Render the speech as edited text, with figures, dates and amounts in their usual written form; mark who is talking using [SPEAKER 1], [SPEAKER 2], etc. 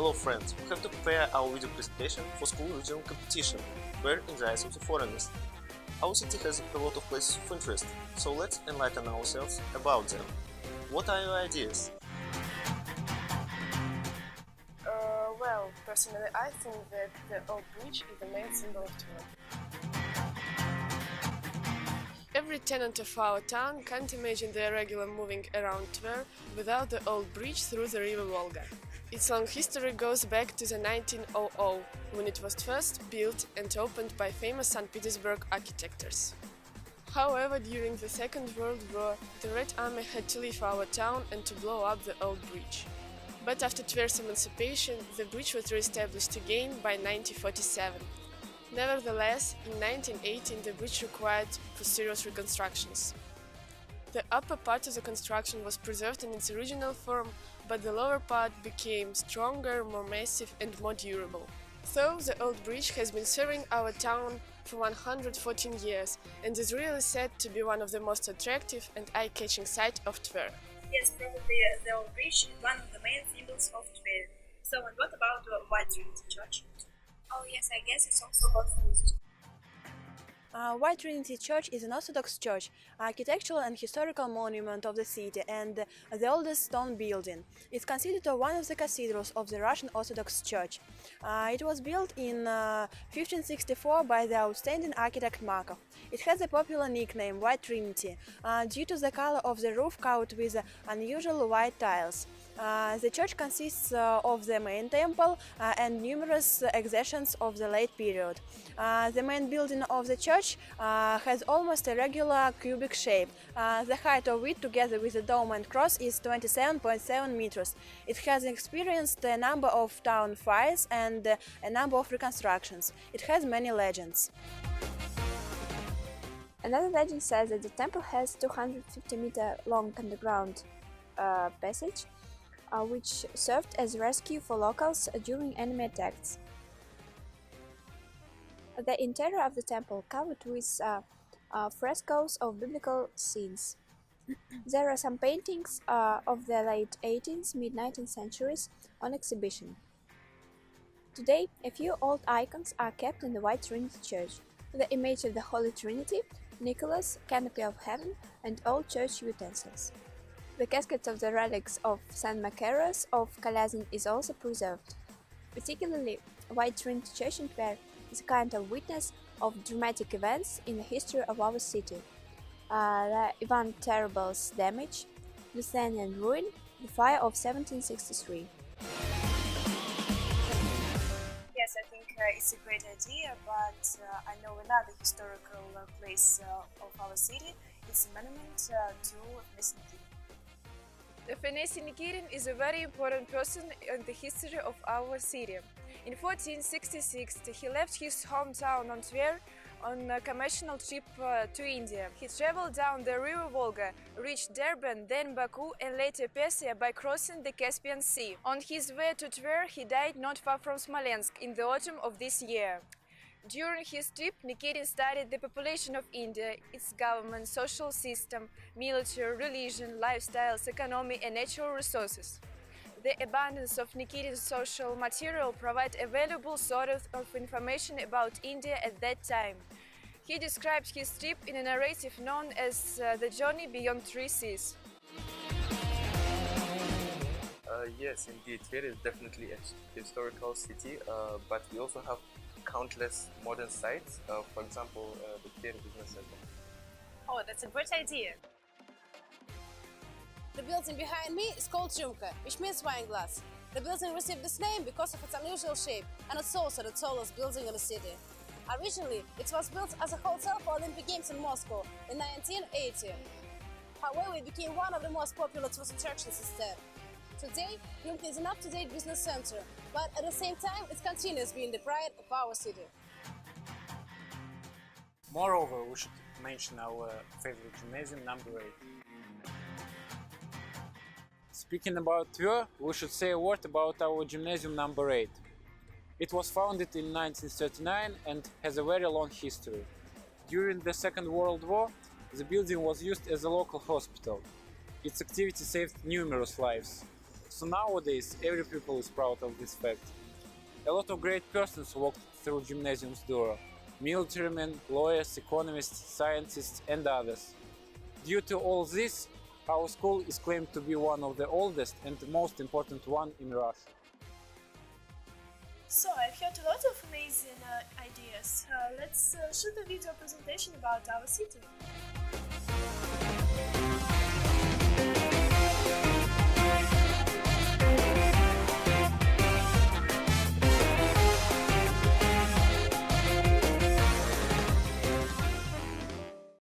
[SPEAKER 1] Hello friends, we have to prepare our video presentation for school regional competition, Tver in the Eyes of the Foreigners. Our city has a lot of places of interest, so let's enlighten ourselves about them. What are your ideas?
[SPEAKER 2] Well, personally I think that the old bridge is the main symbol of Tver. Every tenant of our town can't imagine their regular moving around Tver without the old bridge through the river Volga. Its long history goes back to the 1900, when it was first built and opened by famous St. Petersburg architects. However, during the Second World War, the Red Army had to leave our town and to blow up the old bridge. But after Tver's emancipation, the bridge was re-established again by 1947. Nevertheless, in 1918 the bridge required for serious reconstructions. The upper part of the construction was preserved in its original form, but the lower part became stronger, more massive and more durable. So the old bridge has been serving our town for 114 years and is really said to be one of the most attractive and eye-catching sites of Tver.
[SPEAKER 3] Yes, probably the old bridge is one of the main symbols of Tver. So, and what about the White Trinity Church? Oh yes, I guess it's also got used.
[SPEAKER 4] White Trinity Church is an Orthodox church, architectural and historical monument of the city and the oldest stone building. It's considered one of the cathedrals of the Russian Orthodox Church. It was built in 1564 by the outstanding architect Markov. It has a popular nickname White Trinity due to the color of the roof covered with unusual white tiles. The church consists of the main temple and numerous accessions of the late period. The main building of the church has almost a regular cubic shape. The height of it, together with the dome and cross, is 27.7 meters. It has experienced a number of town fires and a number of reconstructions. It has many legends.
[SPEAKER 5] Another legend says that the temple has 250-meter long underground passage, which served as rescue for locals during enemy attacks. The interior of the temple covered with frescoes of biblical scenes. There are some paintings of the late 18th, mid-19th centuries on exhibition. Today, a few old icons are kept in the White Trinity Church: the image of the Holy Trinity, Nicholas, canopy of heaven, and old church utensils. The casket of the relics of St. Macaros of Kalazin is also preserved. Particularly, White Trinity Church in Tver is a kind of witness of dramatic events in the history of our city. The Ivan Terrible's damage, Lithuanian ruin, the fire of 1763.
[SPEAKER 3] Yes, I think it's a great idea, but I know another historical place of our city. It's a monument to Missing.
[SPEAKER 6] Afanassy Nikitin is a very important person in the history of our city. In 1466, he left his hometown on Tver on a commercial trip to India. He traveled down the river Volga, reached Durban, then Baku and later Persia by crossing the Caspian Sea. On his way to Tver, he died not far from Smolensk in the autumn of this year. During his trip, Nikitin studied the population of India, its government, social system, military, religion, lifestyles, economy and natural resources. The abundance of Nikitin's social material provides a valuable source of information about India at that time. He described his trip in a narrative known as The Journey Beyond Three Seas.
[SPEAKER 1] Yes, indeed, Tver is definitely a historical city, but we also have countless modern sites, for example, the Tver Business Center.
[SPEAKER 3] Oh, that's a great idea.
[SPEAKER 7] The building behind me is called Rumka, which means wine glass. The building received this name because of its unusual shape, and it's also the tallest building in the city. Originally, it was built as a hotel for Olympic Games in Moscow in 1980. However, it became one of the most popular tourist attractions instead. Today, Rumka is an up-to-date business center, but at the same time, it continues being the pride of our city.
[SPEAKER 8] Moreover, we should mention our favorite gymnasium, number 8. Speaking about Tver, we should say a word about our gymnasium number 8. It was founded in 1939 and has a very long history. During the Second World War, the building was used as a local hospital. Its activity saved numerous lives. So nowadays, every people is proud of this fact. A lot of great persons walked through gymnasium's door. Militarymen, lawyers, economists, scientists and others. Due to all this, our school is claimed to be one of the oldest and most important one in Russia.
[SPEAKER 2] So I've heard a lot of amazing ideas. Let's shoot a video presentation about our city.